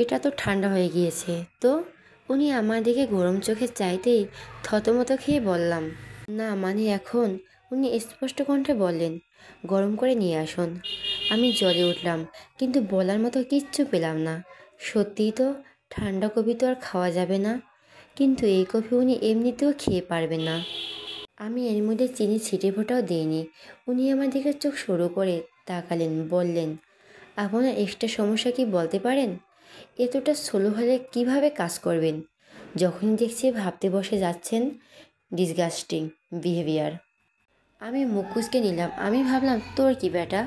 এটা তো ঠান্ডা হয়ে গিয়েছে। তো উনি আমার দিকে গরম চোখে চাইতেই থতমত খেয়ে বললাম, না মানে এখন। উনি স্পষ্ট কণ্ঠে বললেন, গরম করে নিয়ে আসুন। আমি জ্বলে উঠলাম, কিন্তু বলার মতো কিচ্ছু পেলাম না। সত্যিই তো ঠান্ডা কফি তো আর খাওয়া যাবে না, কিন্তু এই কফি উনি এমনিতেও খেয়ে পারবেন না। আমি এর মধ্যে চিনি ছিটে ফোঁটাও দিইনি। উনি আমার দিকে চোখ সরু করে তাকালেন, বললেন, আপনার এক্সট্রা সমস্যা কি বলতে পারেন? এতটা স্লো হলে কিভাবে কাজ করবেন? যখনই দেখছি ভাবতে বসে যাচ্ছেন। Disgusting behaviour. আমি মুখ কুঁচকে নিলাম। আমি ভাবলাম, তোর কি বেটা?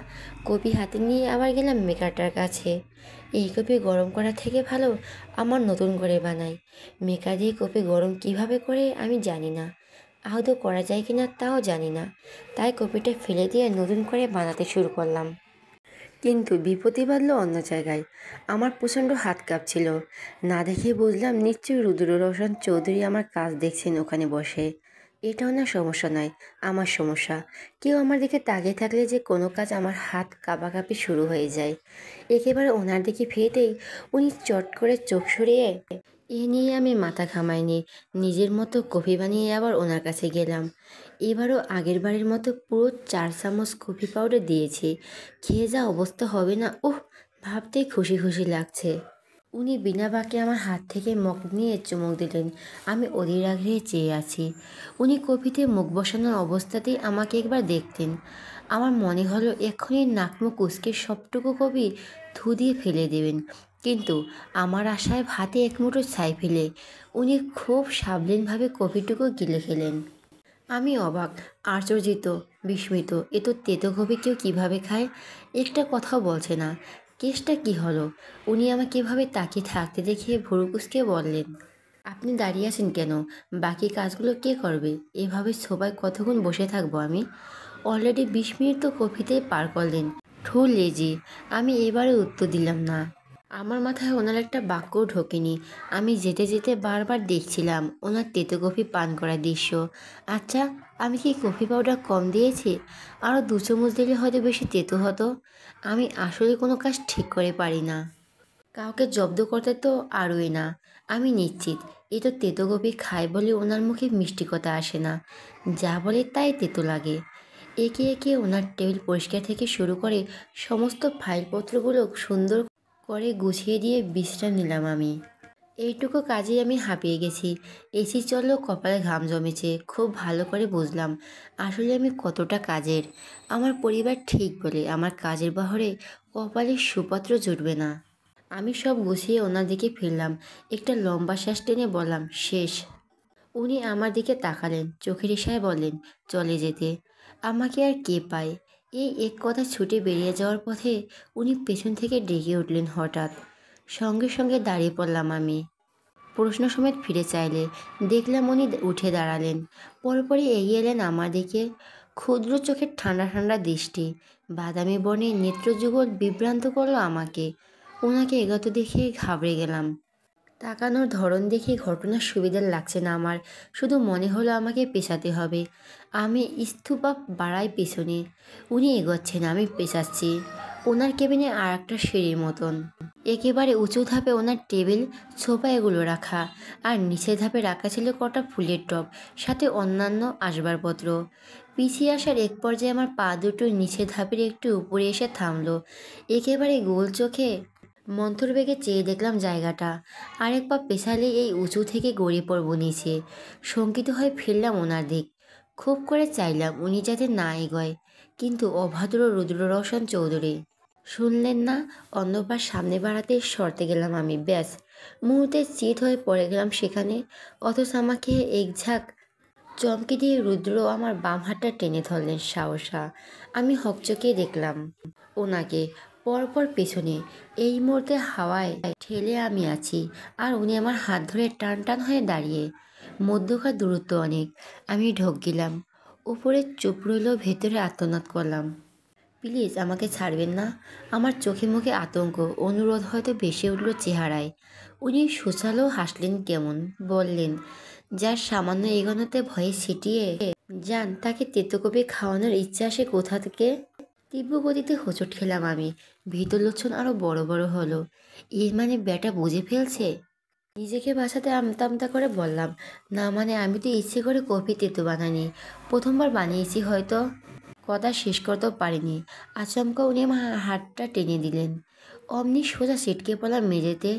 কপি হাতে নিয়ে আবার গেলাম মেকারটার কাছে। এই কপি গরম করা থেকে ভালো আমার নতুন করে বানাই। মেকার দিয়ে কপি গরম কিভাবে করে আমি জানি না, আদৌ করা যায় কিনা তাও জানি না। তাই কপিটা ফেলে দিয়ে নতুন করে বানাতে শুরু করলাম। কিন্তু বিপত্তি বাঁধল অন্য জায়গায়। আমার প্রচণ্ড হাত কাঁপছিল। না দেখে বুঝলাম নিশ্চয়ই রুদ্র রোশন চৌধুরী আমার কাজ দেখছেন ওখানে বসে। এটা ওনার সমস্যা নয়, আমার সমস্যা। কেউ আমার দিকে তাকিয়ে থাকলে যে কোনো কাজ আমার হাত কাঁপাকাঁপি শুরু হয়ে যায়। একেবারে ওনার দিকে ফিরতেই উনি চট করে চোখ সরিয়ে এ নিয়ে আমি মাথা ঘামাইনি। নিজের মতো কফি বানিয়ে আবার ওনার কাছে গেলাম। এবারও আগের বারের মতো পুরো 4 চামচ কফি পাউডার দিয়েছি। খেয়ে যা অবস্থা হবে না, ওহ, ভাবতেই খুশি খুশি লাগছে। উনি বিনা বাক্যে আমার হাত থেকে মগ নিয়ে চুমুক দিলেন। আমি অধীর আগ্রহে চেয়ে আছি। উনি কফিতে মুখ বসানোর অবস্থাতেই আমাকে একবার দেখতেন। আমার মনে হলো এক্ষুনি নাক মুখ কুঁচকে সবটুকু কফি থু দিয়ে ফেলে দেবেন, কিন্তু আমার আশায় ভাতে এক মুঠো ছাই ফেলে উনি খুব সাবলীলভাবে কফিটুকু গিলে খেলেন। আমি অবাক, আশ্চর্যিত, বিস্মিত। এ তো তেতো কফি কেউ কীভাবে খায়? একটা কথাও বলছে না। কেসটা কি হলো? উনি আমাকে এভাবে তাকিয়ে থাকতে দেখে ভুরু কুঁচকে বললেন, আপনি দাঁড়িয়ে আছেন কেন? বাকি কাজগুলো কে করবে? এভাবে সবাই কতক্ষণ বসে থাকবো আমি? অলরেডি 20 মিনিট তো কফিতেই পার করলেন। ঠু লেজি। আমি এবারে উত্তর দিলাম না। আমার মাথায় ওনার একটা বাক্যও ঢোকেনি। আমি যেতে যেতে বারবার দেখছিলাম ওনার তেতো কফি পান করার দৃশ্য। আচ্ছা, আমি কি কফি পাউডার কম দিয়েছি? আরও 2 চামচ দিলে হয়তো বেশি তেতো হতো। আমি আসলে কোনো কাজ ঠিক করে পারি না। কাউকে জব্দ করতে তো আরোই না। আমি নিশ্চিত এ তো তেতো কফি খায় বলে ওনার মুখে মিষ্টি কথা আসে না। যা বলে তাই তেতো লাগে। একে একে ওনার টেবিল পরিষ্কার থেকে শুরু করে সমস্ত ফাইলপত্রগুলো সুন্দর করে গুছিয়ে দিয়ে বিশ্রাম নিলাম আমি। এইটুকু কাজেই আমি হাঁপিয়ে গেছি। এসি চললেও কপালে ঘাম জমেছে। খুব ভালো করে বুঝলাম আসলে আমি কতটা কাজের। আমার পরিবার ঠিক বলে, আমার কাজের বহরে কপালের সুপাত্র জুটবে না। আমি সব গুছিয়ে ওনার দিকে ফিরলাম। একটা লম্বা শ্বাস টেনে বললাম, শেষ। উনি আমার দিকে তাকালেন, চোখের ইশারায় বললেন, চলে যেতে। আমাকে আর কে পায়? এই এক কথা ছুটে বেরিয়ে যাওয়ার পথে উনি পেছন থেকে ডেকে উঠলেন হঠাৎ। সঙ্গে সঙ্গে দাঁড়িয়ে পড়লাম আমি। প্রশ্ন সমেত ফিরে চাইলে দেখলাম উনি উঠে দাঁড়ালেন। পরপরই এগিয়ে এলেন আমার দিকে। ক্ষুদ্র চোখের ঠান্ডা ঠান্ডা দৃষ্টি, বাদামি বর্ণের নেত্রযুগল বিভ্রান্ত করলো আমাকে। ওনাকে এগোতে দেখে ঘাবড়ে গেলাম। তাকানোর ধরন দেখে ঘটনার সুবিধার লাগছে না আমার। শুধু মনে হলো আমাকে পেছাতে হবে। আমি স্থূপা বাড়াই পেছনে। উনি এগোচ্ছেন, আমি পেছাচ্ছি। ওনার কেবিনে আর একটা সিঁড়ির মতন। একেবারে উঁচু ধাপে ওনার টেবিল, সোফা এগুলো রাখা, আর নিচের ধাপে রাখা ছিল কটা ফুলের টব, সাথে অন্যান্য আসবাবপত্র। পিছিয়ে আসার এক পর্যায়ে আমার পা দুটো নিচের ধাপের একটু উপরে এসে থামলো। একেবারে গোল চোখে মন্থর বেগে চেয়ে দেখলাম জায়গাটা। আরেক পা পেছালেই এই উঁচু থেকে গড়িয়ে পড়ব নিচে। শঙ্কিত হয়ে ফিরলাম ওনার দিক। খুব করে চাইলাম উনি যাতে না এগোয়, কিন্তু অভদ্র রুদ্র রোশন চৌধুরী শুনলেন না। অন্যবার সামনে বাড়াতে সরতে গেলাম আমি, ব্যাস মুহূর্তে চিত হয়ে পড়ে গেলাম সেখানে। অথচ আমাকে এক ঝাঁক চমকে দিয়ে রুদ্র আমার বাম হাতটা টেনে ধরলেন সাহসা। আমি হকচকিয়ে দেখলাম ওনাকে, পরপর পেছনে। এই মুহূর্তে হাওয়ায় ঠেলে আমি আছি, আর উনি আমার হাত ধরে টান টান হয়ে দাঁড়িয়ে। মধ্যকার দূরত্ব অনেক। আমি ঢোক গেলাম। উপরে চুপ রইল, ভেতরে আর্তনাদ করলাম, প্লিজ আমাকে ছাড়বেন না। আমার চোখে মুখে আতঙ্ক, অনুরোধ হয়তো ভেসে উঠল চেহারায়। উনি সুচালো হাসলেন কেমন, বললেন, যার সামান্য এগোনোতে ভয়ে ছিটিয়ে যান তাকে তেতকপি খাওয়ানোর ইচ্ছা আসে কোথা থেকে? তীব্র গতিতে হোঁচট খেলাম আমি। ভিতর লোচন আরো বড় বড় হলো। এর মানে ব্যাটা বুঝে ফেলছে। নিজেকে বাঁচাতে আমতা আমতা করে বললাম, না মানে আমি তো ইচ্ছে করে কফি তেতো বানানি, প্রথমবার বানিয়েছি হয়তো। কথা শেষ করতেও পারিনি, আচমকা উনি আমার হাতটা টেনে দিলেন। অমনি সোজা ছিটকে পড়লাম মেঝেতে।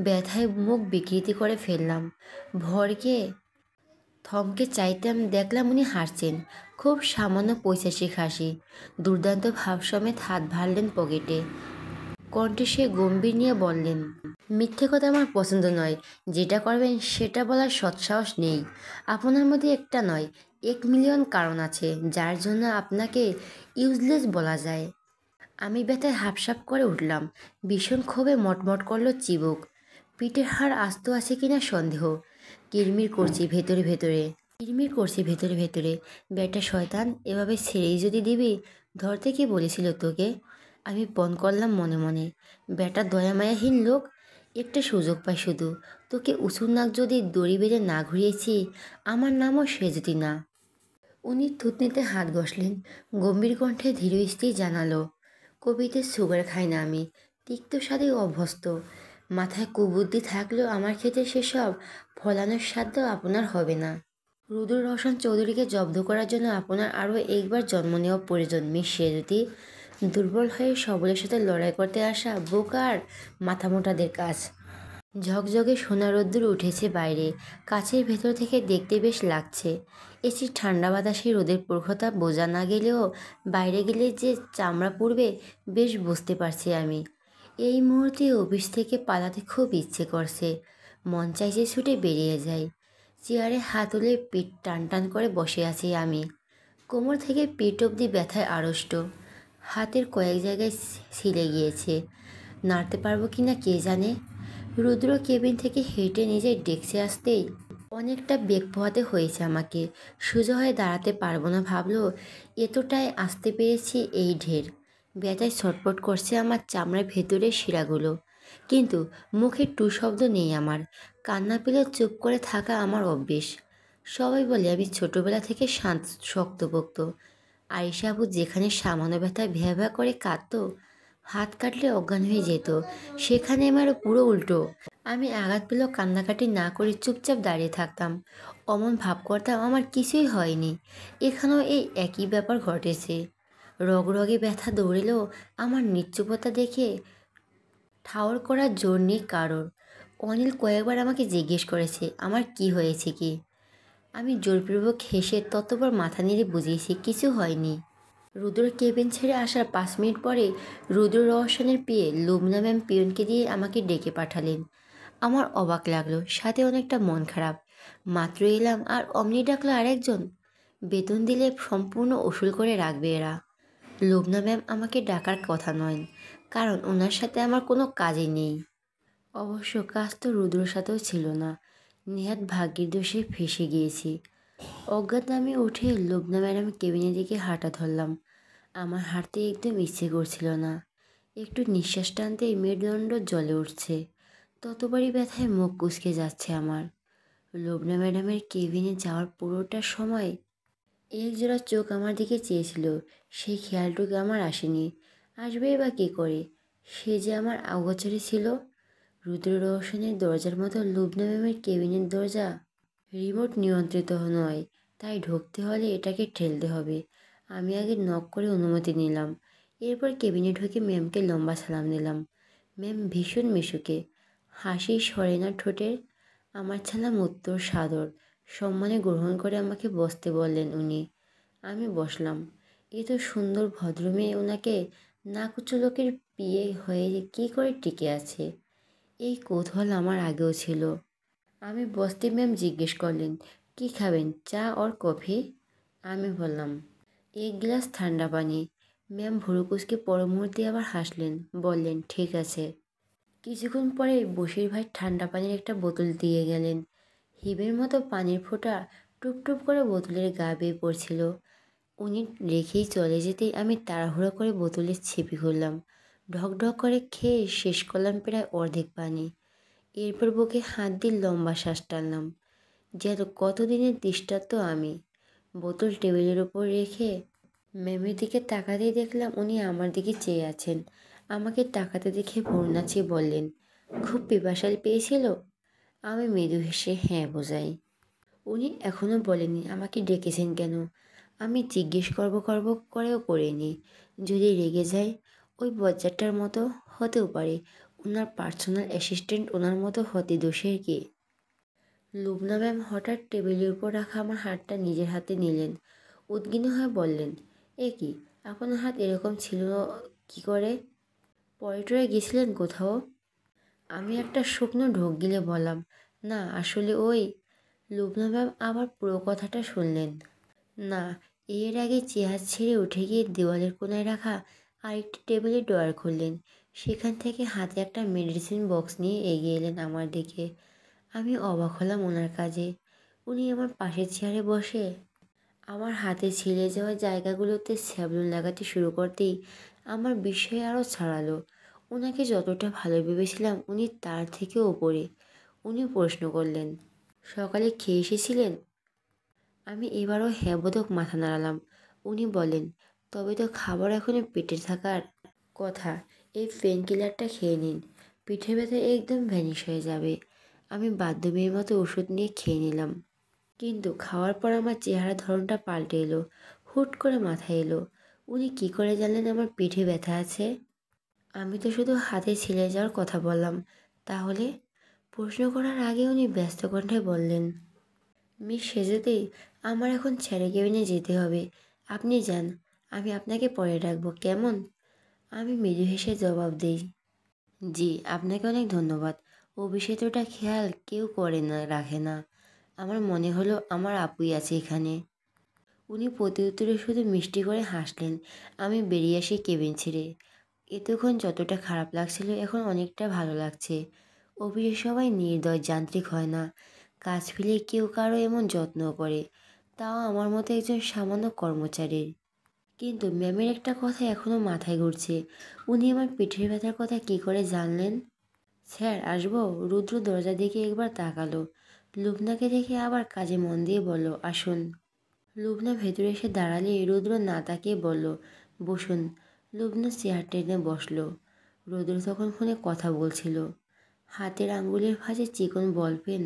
ব্যথায় মুখ বিকৃতি করে ফেললাম। ভরকে থমকে চাইতাম, দেখলাম উনি হাসছেন। খুব সামান্য পৈশাচিক হাসি। দুর্দান্ত ভাব সমেত হাত ভারলেন পকেটে। কণ্ঠে সে গম্ভীর নিয়ে বললেন, মিথ্যে কথা আমার পছন্দ নয়। যেটা করবেন সেটা বলার সৎসাহস নেই। আপনার মধ্যে একটা নয়, 1 মিলিয়ন কারণ আছে যার জন্য আপনাকে ইউজলেস বলা যায়। আমি ব্যথায় হাঁপসাপ করে উঠলাম। ভীষণ ক্ষোভে মটমট করলো চিবুক। পিঠের হাড় আস্ত আছে কিনা সন্দেহ। কিরমির করছি ভেতরে ভেতরে। কিরমির করছি ভেতরে ভেতরে। ব্যাটা শয়তান, এভাবে ছেড়েই যদি দিবি? ধরতে কে বলেছিল তোকে? আমি পণ করলাম মনে মনে। ব্যাটা দয়ামায়াহীন লোক। একটা সুযোগ পায় শুধু। তোকে উঁচুর নাক যদি দড়ি বেঁধে না ঘুরিয়েছি, আমার নামও সে যদি না। উনি থুতনিতে হাত ঘষলেন। গম্ভীর কণ্ঠে ধীর স্থির জানালো, কবিতে সুগার খাই না আমি, তিক্ত স্বাদে অভ্যস্ত। মাথায় কুবুদ্ধি থাকলেও আমার ক্ষেত্রে সেসব ফলানোর সাধ্য আপনার হবে না। রুদ্র রোশন চৌধুরীকে জব্দ করার জন্য আপনার আরও একবার জন্ম নেওয়া প্রয়োজন মিস সেজুতি। দুর্বল হয়ে সবলের সাথে লড়াই করতে আসা বোকা আর মাথামোটাদের কাজ। ঝকঝকে সোনা রোদ্দুর উঠেছে বাইরে। কাছের ভেতর থেকে দেখতে বেশ লাগছে। এসি ঠান্ডা বাতাসে রোদের প্রখরতা বোঝা না গেলেও বাইরে গেলে যে চামড়া পুড়বে বেশ বুঝতে পারছি আমি। এই মুহূর্তে অফিস থেকে পালাতে খুব ইচ্ছে করছে। মন চাইছে ছুটে বেরিয়ে যাই। চেয়ারে হাত তুলে পিঠ টান টান করে বসে আছি আমি। কোমর থেকে পিঠ অবধি ব্যথায় আড়ষ্ট। হাতের কয়েক জায়গায় ছিলে গিয়েছে। নাড়তে পারবো কি না কে জানে। রুদ্র কেবিন থেকে হেঁটে নিজের ডেস্কে আসতেই অনেকটা বেগ পোহাতে হয়েছে আমাকে। সোজা হয়ে দাঁড়াতে পারবো না ভাবলো, এতটাই আসতে পেরেছি এই ঢের। ব্যথায় ছটপট করছে আমার চামড়ার ভেতরের শিরাগুলো। কিন্তু মুখে টু শব্দ নেই আমার। কান্না পেলে চুপ করে থাকা আমার অভ্যেস। সবাই বলে আমি ছোটবেলা থেকে শান্ত শক্তপোক্ত। আয়েশা আপু যেখানে সামান্য ব্যথায় ভ্যা ভ্যা করে কাঁদতো, হাত কাটলে অজ্ঞান হয়ে যেত, সেখানে আমারও পুরো উল্টো। আমি আঘাত পেলেও কান্নাকাটি না করে চুপচাপ দাঁড়িয়ে থাকতাম। অমন ভাব করতাম আমার কিছুই হয়নি। এখানেও এই একই ব্যাপার ঘটেছে। রগরগে ব্যথা দৌড়েলেও আমার নিশ্চুপতা দেখে ঠাওর করার জোর নেই কারোর। অনিল কয়েকবার আমাকে জিজ্ঞেস করেছে আমার কি হয়েছে কি। আমি জোরপূর্বক হেসে ততবার মাথা নেড়ে বুঝিয়েছি কিছু হয়নি। রুদ্র কেবিন ছেড়ে আসার 5 মিনিট পরে রুদ্র রওশনের পিয়ে লুবনা ম্যাম পিয়নকে দিয়ে আমাকে ডেকে পাঠালেন। আমার অবাক লাগলো, সাথে অনেকটা মন খারাপ। মাত্র এলাম আর অমনি ডাকলো আরেকজন। বেতন দিলে সম্পূর্ণ উসুল করে রাখবে এরা। লুবনা ম্যাম আমাকে ডাকার কথা নয়, কারণ ওনার সাথে আমার কোনো কাজই নেই। অবশ্য কাজ তো রুদ্রর সাথেও ছিল না। নেহাত ভাগ্যের দোষে ফেঁসে গিয়েছি। অজ্ঞাতনামে উঠে লুবনা ম্যাডাম কেবিনের দিকে হাঁটা ধরলাম। আমার হাঁটতে একদম ইচ্ছে করছিল না। একটু নিঃশ্বাস টানতেই মেরুদণ্ড জ্বলে উঠছে। ততবারই ব্যথায় মুখ কুঁচকে যাচ্ছে আমার। লুবনা ম্যাডামের কেবিনে যাওয়ার পুরোটা সময় একজোড়া চোখ আমার দিকে চেয়েছিল। সেই খেয়ালটুকু আমার আসেনি। আসবেই বা কী করে, সে যে আমার অগোচরে ছিল। রুদ্র রওশনের দরজার মতো লুবনা ম্যামের কেবিনের দরজা রিমোট নিয়ন্ত্রিত নয়, তাই ঢুকতে হলে এটাকে ঠেলতে হবে। আমি আগে নক করে অনুমতি নিলাম। এরপর কেবিনে ঢুকে ম্যামকে লম্বা সালাম দিলাম। ম্যাম ভীষণ মিশুকে, হাসি সরে না ঠোঁটের। আমার ছালাম উত্তর সাদর। সম্মানে গ্রহণ করে আমাকে বসতে বললেন উনি। আমি বসলাম। এত সুন্দর ভদ্রমেয়ে ওনাকে নাকুচু লোকের বিয়ে হয়ে কী করে টিকে আছে, এই কৌতূহল আমার আগেও ছিল। আমি বসতে ম্যাম জিজ্ঞেস করলেন, কি খাবেন, চা আর কফি? আমি বললাম, 1 গ্লাস ঠান্ডা পানি। ম্যাম ভুরু কুঁচকে পর মুহূর্তে আবার হাসলেন, বললেন, ঠিক আছে। কিছুক্ষণ পরে বশির ভাই ঠান্ডা পানির একটা বোতল দিয়ে গেলেন। হিমের মতো পানির ফোঁটা টুপ টুপ করে বোতলের গা বেয়ে পড়ছিল। উনি রেখেই চলে যেতেই আমি তাড়াহুড়ো করে বোতলের ছিপি খুললাম। ঢক ঢক করে খেয়ে শেষ করলাম প্রায় অর্ধেক পানি। এরপর বুকে হাত দিয়ে লম্বা শ্বাস টানলাম। যেন কতদিনের দৃষ্টান্ত আমি। বোতল টেবিলের ওপর রেখে ম্যামের দিকে তাকাতেই দেখলাম উনি আমার দিকে চেয়ে আছেন। আমাকে তাকাতে দেখে ভ্রু নাচিয়ে বললেন, খুব পিপাসা পেয়েছিল? আমি মৃদু হেসে হ্যাঁ বোঝাই। উনি এখনো বলেনি আমাকে ডেকেছেন কেন। আমি জিজ্ঞেস করব করেও করিনি। যদি রেগে যায়, ওই বজ্জারটার মতো হতেও পারে। ওনার পার্সোনাল অ্যাসিস্ট্যান্ট ওনার মতো হতে দোষের কি? লুবনা ম্যাম হঠাৎ টেবিলের উপর রাখা আমার হাতটা নিজের হাতে নিলেন। উদ্বিগ্ন হয়ে বললেন, এ কি, আপনার হাত এরকম ছিল কি করে? পরে টরে গেছিলেন কোথাও? আমি একটা শুকনো ঢোক গিলে বললাম, না আসলে ওই। লুবনা ম্যাম আবার পুরো কথাটা শুনলেন না। এর আগে চেয়ার ছেড়ে উঠে গিয়ে দেওয়ালের কোণায় রাখা আরেকটি টেবিলের ড্রয়ার খুললেন। সেখান থেকে হাতে একটা মেডিসিন বক্স নিয়ে এগিয়ে এলেন আমার দিকে। আমি অবাক হলাম ওনার কাজে। উনি আমার পাশের চেয়ারে বসে আমার হাতে ছিলে যাওয়া জায়গাগুলোতে স্যাবলুন লাগাতে শুরু করতেই আমার বিস্ময় আরও ছড়ালো। ওনাকে যতটা ভালো ভেবেছিলাম উনি তার থেকেও ওপরে। উনি প্রশ্ন করলেন, সকালে খেয়ে এসেছিলেন? আমি এবারও হ্যাবোধক মাথা নাড়ালাম। উনি বলেন, তবে তো খাবার এখনো পেটে থাকার কথা। এই পেন কিলারটা খেয়ে নিন, পিঠে ব্যথা একদম ভ্যানিশ হয়ে যাবে। আমি বাধ্য মেয়ের মতো ওষুধ নিয়ে খেয়ে নিলাম। কিন্তু খাওয়ার পর আমার চেহারা ধরনটা পাল্টে এলো। হুট করে মাথায় এলো, উনি কি করে জানলেন আমার পিঠে ব্যথা আছে? আমি তো শুধু হাতে ছিলে যাওয়ার কথা বললাম। তাহলে? প্রশ্ন করার আগে উনি ব্যস্ত কণ্ঠে বললেন, মিস সেজেতেই আমার এখন ছেড়ে কেবিনে যেতে হবে। আপনি যান, আমি আপনাকে পরে ডাকবো, কেমন? আমি মৃদু হেসে জবাব দিই, জি আপনাকে অনেক ধন্যবাদ। ও বিষয়টা খেয়াল কেউ করে না, রাখে না। আমার মনে হলো আমার আপুই আছে এখানে। উনি প্রত্যুত্তরে শুধু মিষ্টি করে হাসলেন। আমি বেরিয়ে আসি কেবিন ছেড়ে। এতক্ষণ যতটা খারাপ লাগছিল এখন অনেকটা ভালো লাগছে। অফিসে সবাই নির্দয় যান্ত্রিক হয় না। কাজ ফেলে কেউ কারো এমন যত্ন করে, তাও আমার মতো একজন সামান্য কর্মচারীর। কিন্তু ম্যামের একটা কথা এখনও মাথায় ঘুরছে, উনি আমার পিঠের ব্যথার কথা কী করে জানলেন? স্যার আসবো? রুদ্র দরজা দিকে একবার তাকালো। লুবনাকে দেখে আবার কাজে মন দিয়ে বলল, আসুন। লুবনা ভেতরে এসে দাঁড়ালে রুদ্র না তাকিয়ে বলল, বসুন। লুবনা চেয়ার টেনে বসলো। রুদ্র তখন ফোনে কথা বলছিল, হাতের আঙ্গুলের ভাঁজে চিকন বল পেন।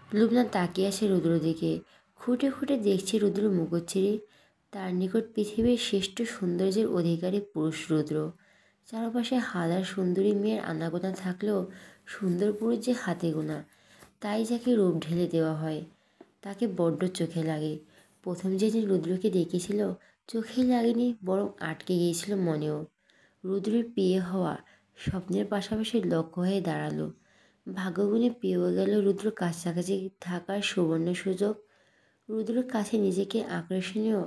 লুবনা তাকিয়ে আছে রুদ্র দিকে। খুঁটে খুঁটে দেখছে রুদ্র মুখচ্ছিরি। তার নিকট পৃথিবীর শ্রেষ্ঠ সৌন্দর্যের অধিকারী পুরুষ রুদ্র। চারপাশে হাজার সুন্দরী মেয়ের আনাগোনা থাকলেও সুন্দর পুরুষ যে হাতে গোনা। তাই যাকে রূপ ঢেলে দেওয়া হয় তাকে বড্ড চোখে লাগে। প্রথম যেদিন রুদ্রকে দেখেছিল চোখে লাগেনি, বরং আটকে গিয়েছিল মনেও। রুদ্রের বিয়ে হওয়া স্বপ্নের পাশাপাশি লক্ষ্য হয়ে দাঁড়ালো। ভাগ্যগুণে পেয়েও গেল রুদ্র কাছাকাছি থাকার সুবর্ণ সুযোগ। রুদ্রের কাছে নিজেকে আকর্ষণীয়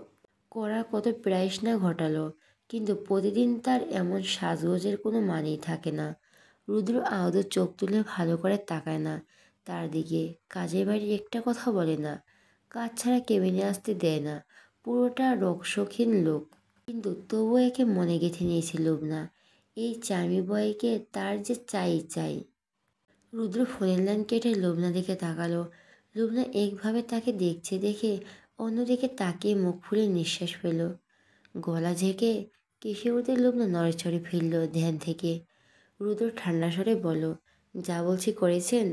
করার কত প্রয়াস না ঘটালো, কিন্তু প্রতিদিন তার এমন সাজগোজের কোনো মানেই থাকে না। রুদ্র আদৌ চোখ তুলে ভালো করে তাকায় না তার দিকে। কাজের বাড়ির একটা কথা বলে না, কাজ ছাড়া কেবিনে আসতে দেয় না। পুরোটা রোগশৌখিন লোক, কিন্তু তবুও একে মনে গেঁথে নিয়েছে লুবনা। এই চার্মি বয়কে তার যে চাই চাই। রুদ্র ফোনের লাইন কেটে লুবনা দিকে তাকালো। লুবনা একভাবে তাকে দেখছে দেখে অন্যদিকে তাকিয়ে মুখ ফুলে নিঃশ্বাস ফেল। গলা ঝেঁকে কেশে উঠে লুবনা নড়েচড়ে ফিরল ধ্যান থেকে। রুদ্র ঠান্ডা স্বরে বলল, যা বলছি করেছেন?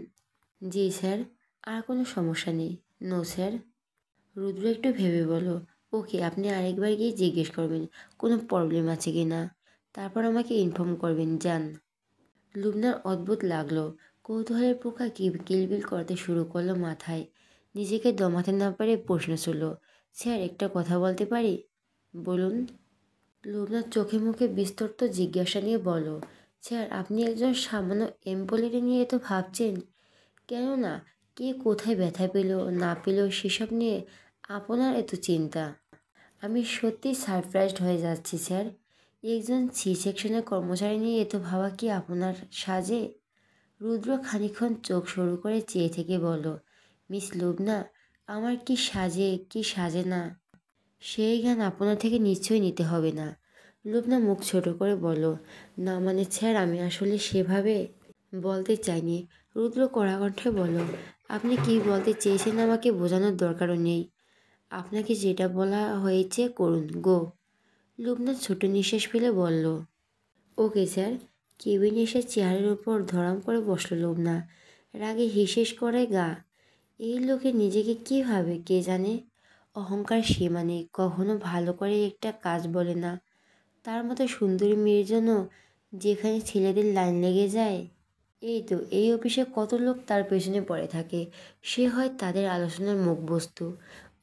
জি স্যার। আর কোনো সমস্যা নেই? No sir. রুদ্র একটু ভেবে বলল, ওকে, আপনি আরেকবার গিয়ে জিজ্ঞেস করবেন কোনো প্রবলেম আছে কি না, তারপর আমাকে ইনফর্ম করবেন, যান। লুবনার অদ্ভুত লাগলো। কৌতূহলের পোকা কিলবিল করতে শুরু করলো মাথায়। নিজেকে দমাতে না পারে প্রশ্ন ছিল, স্যার একটা কথা বলতে পারি? বলুন। লুবনার চোখে মুখে বিস্তর্ত জিজ্ঞাসা নিয়ে বলো, স্যার আপনি একজন সামান্য এমপ্লয়ি নিয়ে এত ভাবছেন কেন? না কে কোথায় ব্যথা পেল না পেল সেসব নিয়ে আপনার এত চিন্তা? আমি সত্যি সারপ্রাইজড হয়ে যাচ্ছি স্যার। একজন সি সেকশনের কর্মচারী নিয়ে এত ভাবা কি আপনার সাজে? রুদ্র খানিকক্ষণ চোখ সরু করে চেয়ে থেকে বলল, মিস লুবনা, আমার কি সাজে কি সাজে না সেই জ্ঞান আপনার থেকে নিশ্চয়ই নিতে হবে না। লুবনা মুখ ছোট করে বলল, না মানে স্যার আমি আসলে সেভাবে বলতে চাইনি। রুদ্র কড়া কণ্ঠে বলল, আপনি কি বলতে চেয়েছেন আমাকে বোঝানোর দরকারও নেই। আপনাকে যেটা বলা হয়েছে করুন, গো। লুবনা ছোট নিঃশ্বাস ফেলে বলল, ওকে স্যার। কেবিনে এসে চেয়ারের উপর ধরাম করে বসল লুবনা। রাগে হিসেস করে গা। এই লোকে নিজেকে কী ভাবে কে জানে। অহংকার সীমা নেই, কখনো ভালো করে একটা কাজ বলে না। তার মতো সুন্দরী মেয়ের জন্য যেখানে ছেলেদের লাইন লেগে যায়। এই তো এই অফিসে কত লোক তার পেছনে পড়ে থাকে, সে হয় তাদের আলোচনার মুখবস্তু।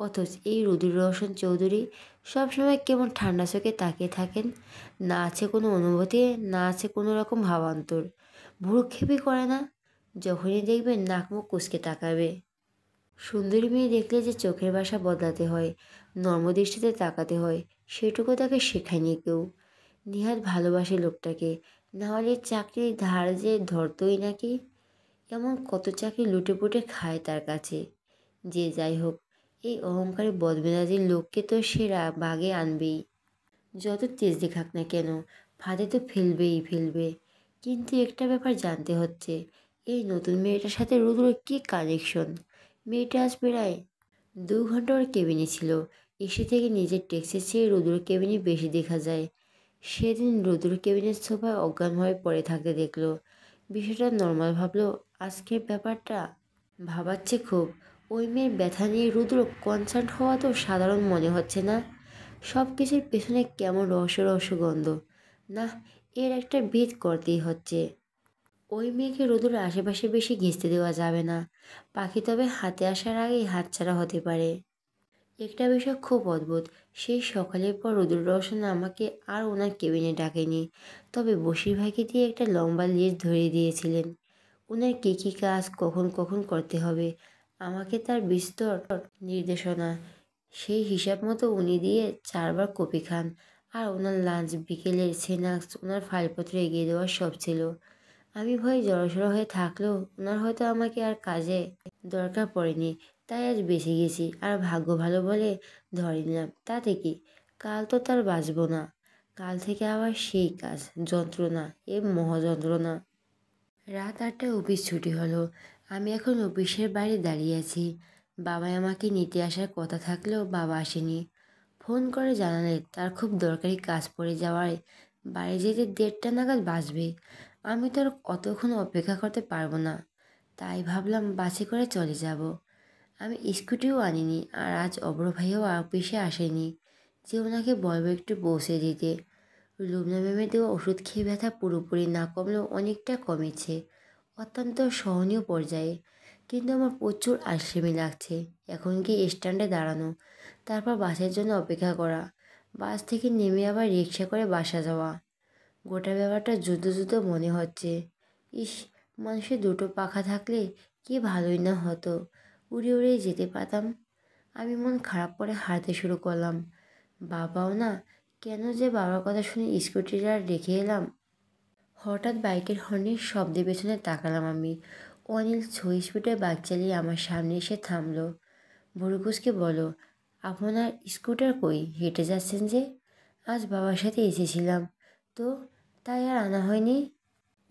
অথচ এই রুদ্র রোশন চৌধুরী সবসময় কেমন ঠান্ডা চোখে তাকিয়ে থাকেন। না আছে কোনো অনুভূতি, না আছে কোনো রকম ভাবান্তর। ভ্রুক্ষেপই করে না। যখনই দেখবেন নাক মুখ কুঁচকে তাকাবে। সুন্দরী মেয়ে দেখলে যে চোখের ভাষা বদলাতে হয়, নর্মদৃষ্টিতে তাকাতে হয়, সেটুকু তাকে শেখায়নি কেউ। নিহাত ভালোবাসে লোকটাকে, নাহলে চাকরির ধার যে ধরতই নাকি। এমন কত চাকরি লুটেপুটে খায় তার কাছে। যে যাই হোক, এই অহংকারী বদমেজাজি লোককে তো সেরা বাগে আনবেই। যত তেজ দেখাক না কেন, ফাঁদে তো ফেলবেই ফেলবে। কিন্তু একটা ব্যাপার জানতে হচ্ছে, এই নতুন মেয়েটার সাথে রুদ্রর কী কানেকশন। মেয়েটা আজ প্রায় 2 ঘন্টা ওর কেবিনে ছিল। এসে থেকে নিজের ট্যাক্সির চেয়ে রুদ্র কেবিনে বেশি দেখা যায়। সেদিন রুদ্র কেবিনের সোফায় অজ্ঞান হয়ে পড়ে থাকতে দেখলো। বিষয়টা নর্মাল ভাবলো, আজকের ব্যাপারটা ভাবাচ্ছে খুব। ওই মেয়ের ব্যথা নিয়ে রুদ্র কনসার্ন হওয়া তো সাধারণ মনে হচ্ছে না। সব কিছুর পেছনে কেমন রহস্য রহস্য গন্ধ। না, এর একটা ভেদ করতেই হচ্ছে। ওই মেয়েকে রোদুর আশেপাশে বেশি ঘেঁচতে দেওয়া যাবে না। পাখি তবে হাতে আসার আগেই হাতছাড়া হতে পারে। একটা বিষয় খুব অদ্ভুত, সেই সকালের পর রুদ্র রোশন আমাকে আর ওনার কেবিনে ডাকেনি। তবে বশির ভাইকে দিয়ে একটা লম্বা লিস্ট ধরিয়ে দিয়েছিলেন। ওনার কী কী কাজ কখন কখন করতে হবে, আমাকে তার বিস্তর নির্দেশনা। সেই হিসাব মতো উনি দিয়ে 4বার কপি খান। আর ওনার লাঞ্চ, বিকেলের স্ন্যাক্স, ওনার ফাইলপত্র এগিয়ে দেওয়ার সব ছিল। আমি ভয়ে জড়সড় হয়ে থাকলেও ওনার হয়তো আমাকে আর কাজে দরকার পড়েনি, তাই আজ বেঁচে গেছি। আর ভাগ্য ভালো বলে ধরে নিলাম। তাতে কি, কাল তো তার বাঁচব না। কাল থেকে আবার সেই কাজ, যন্ত্রণা, এ মহাযন্ত্রণা। রাত 8টায় অফিস ছুটি হলো। আমি এখন অফিসের বাইরে দাঁড়িয়ে আছি। বাবাই আমাকে নিতে আসার কথা থাকলেও বাবা আসেনি। ফোন করে জানালে তার খুব দরকারি কাজ পড়ে যাওয়ায় বাড়ি যেতে 1:30টা নাগাদ বাজবে। আমি তো আর অতক্ষণ অপেক্ষা করতে পারবো না। তাই ভাবলাম বাসে করে চলে যাব। আমি স্কুটিও আনিনি, আর আজ অব্র ভাইও অফিসে আসেনি যে ওনাকে বলবো একটু পৌঁছে দিতে। লুবনা ম্যামের দেওয়া ওষুধ খেয়ে ব্যথা পুরোপুরি না কমলেও অনেকটা কমেছে, অত্যন্ত সহনীয় পর্যায়ে। কিন্তু আমার প্রচুর আলসেমি লাগছে। এখন কি স্ট্যান্ডে দাঁড়ানো, তারপর বাসের জন্য অপেক্ষা করা, বাস থেকে নেমে আবার রিক্সা করে বাসা যাওয়া। গোটা ব্যাপারটা যুদ্ধ যুদ্ধ মনে হচ্ছে। ইস, মানুষের দুটো পাখা থাকলে কি ভালোই না হতো, উড়ে উড়ে যেতে পারতাম। আমি মন খারাপ করে হাঁটতে শুরু করলাম। বাবাও না, কেন যে বাবার কথা শুনে স্কুটিটা রেখে এলাম। হঠাৎ বাইকের হর্নের শব্দে পেছনে তাকালাম আমি। অনিল স্পিডে বাইক চালিয়ে আমার সামনে এসে থামলো। ভুরুকুসকে বলো, আপনার স্কুটার কই? হেঁটে যাচ্ছেন যে? আজ বাবার সাথে এসেছিলাম তো, তাই আর আনা হয়নি।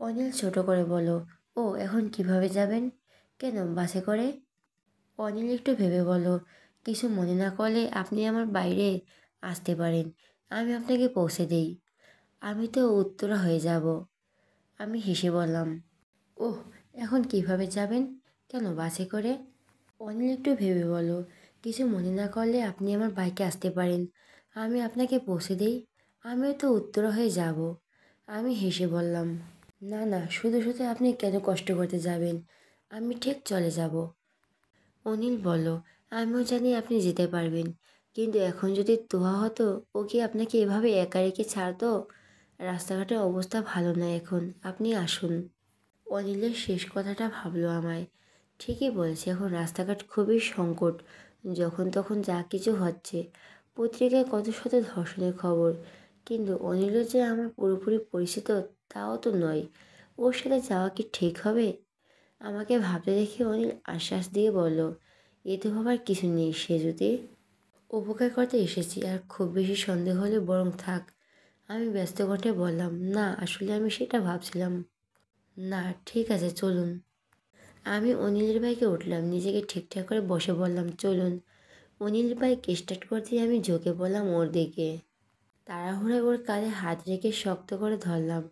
অনিল ছোট করে বলো, ও এখন কিভাবে যাবেন? কেন, বাসে করে? অনিল একটু ভেবে বলো, কিছু মনে না করলে আপনি আমার বাইরে আসতে পারেন, আমি আপনাকে পৌঁছে দেই। আমি তো উত্তরা হয়ে যাব। আমি হেসে বললাম, ওহ, এখন কিভাবে যাবেন? কেন, বাসে করে? অনিল একটু ভেবে বলো, কিছু মনে না করলে আপনি আমার বাইকে আসতে পারেন, আমি আপনাকে পৌঁছে দেই। আমিও তো উত্তরা হয়ে যাব। আমি হেসে বললাম, না না, শুধু শুধু আপনি কেন কষ্ট করতে যাবেন, আমি ঠিক চলে যাব। অনিল বলল, আমিও জানি আপনি যেতে পারবেন, কিন্তু এখন যদি তোহা হতো, ও কি আপনাকে এভাবে একা রেখে ছাড়তো? রাস্তাঘাটের অবস্থা ভালো না এখন, আপনি আসুন। অনিলের শেষ কথাটা ভাবলো আমায়। ঠিকই বলেছে, এখন রাস্তাঘাট খুবই সংকট। যখন তখন যা কিছু হচ্ছে। পত্রিকায় কত শত ধর্ষণের খবর। কিন্তু অনিলও যে আমার পুরোপুরি পরিচিত তাও তো নয়। ওর সাথে যাওয়া কি ঠিক হবে? আমাকে ভাবতে দেখে অনিল আশ্বাস দিয়ে বলল, এতে ভাবার কিছু নেই। সে যদি উপকার করতে এসেছি, আর খুব বেশি সন্দেহ হলে বরং থাক। আমি ব্যস্ত কণ্ঠে বললাম, না আসলে আমি সেটা ভাবছিলাম না। ঠিক আছে, চলুন। আমি অনিলের বাইকে উঠলাম, নিজেকে ঠিকঠাক করে বসে বললাম, চলুন। অনিল বাইক স্টার্ট করতেই আমি ঝুঁকে পড়লাম ওর দিকে। তাড়াহুড়োয় ওর কাঁধে হাত রেখে শক্ত করে ধরলাম।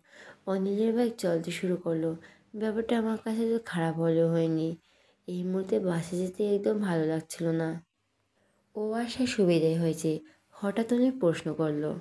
অনিলের বাইক চলতে শুরু করলো। ব্যাপারটা আমার কাছে তো খারাপ হলেও হয়নি। এই মুহূর্তে বাসে যেতে একদম ভালো লাগছিল না। ও আসায় সুবিধে হয়েছে, হঠাৎ উনি প্রশ্ন করলো।